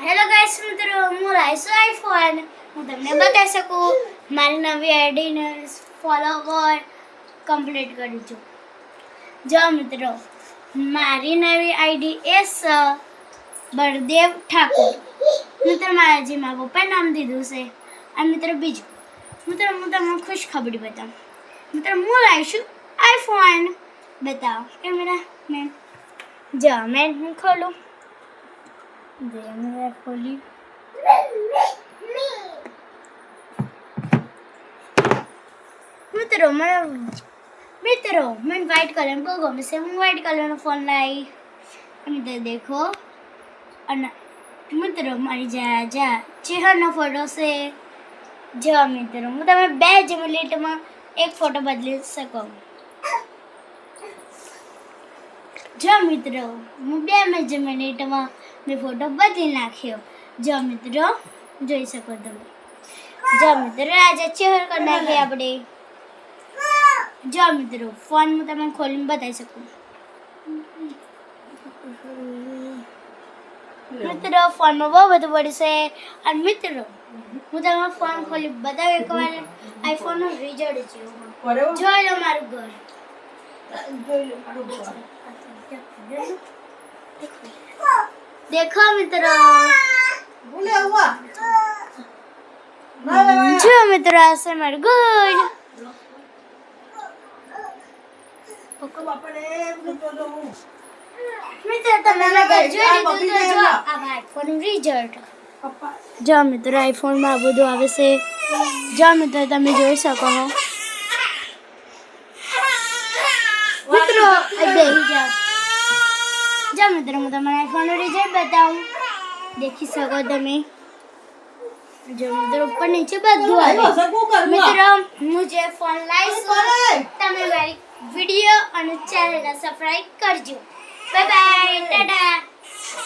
Hello guys મિત્રો, હું લાઈશું iPhone. હું તમને બતાવી શકું મારી નવી આઈડીને ફોલોવર કમ્પ્લીટ કરી છું. જો મિત્રો, મારી નવી આઈડી એ બળદેવ ઠાકોર. મિત્રો મારા જે મારા પપ્પાએ નામ દીધું છે. અને મિત્રો બીજું મિત્રો હું તમને ખુશ ખબરી બતાવું. મિત્રો હું લાવીશું આઈફોન. બતાવો કેમેરા મેન. જો મેન હું ખોલું. मैं खोली મિત્રો मैं व्हाइट कलर को गमे से હું व्हाइट कलर फोन लाई. મિત્રો देखो અને મિત્રો મારી જા ચહેરાનો ફોટો છે. જો મિત્રો હું તમે 2 જ મિનિટમાં એક ફોટો બદલી શકું. જો મિત્રો હું 2 જ મિનિટમાં મેં ફોટો બદલી નાખ્યો. જો મિત્રો જોઈ શકો તમે. જો મિત્રો આજે ચેહર કરી નાખીએ આપણે. જો મિત્રો ફોન હું તમને ખોલીને બતાવી શકું. મિત્રો ફોનમાં બહુ બધું પડશે. અને મિત્રો હું તમને ફોન ખોલી બતાવી એકવાર આઈફોનનું રિઝલ્ટ જોયું. જોઈ લો મારું ઘર. देखो मित्रों, जो मित्रों ऐसे मर गए. मित्रों तमने घर जो आईफोन रिजल्ट. जो मित्रों आईफोन में आ બધું આવે છે. જો મિત્રો તમે જોઈ શકો છો. મિત્રો બેહી જાઓ. જો મિત્રો હું તમને આઈફોનનું રિઝલ્ટ બતાવું. દેખી શકો તમે. જો મિત્રો ઉપર નીચે બધું આવે. મિત્રો હું જે ફોન લાવીશ તમે મારી વિડીયો અને ચેનલને સબસ્ક્રાઇબ કરજો. Bye bye, Tata.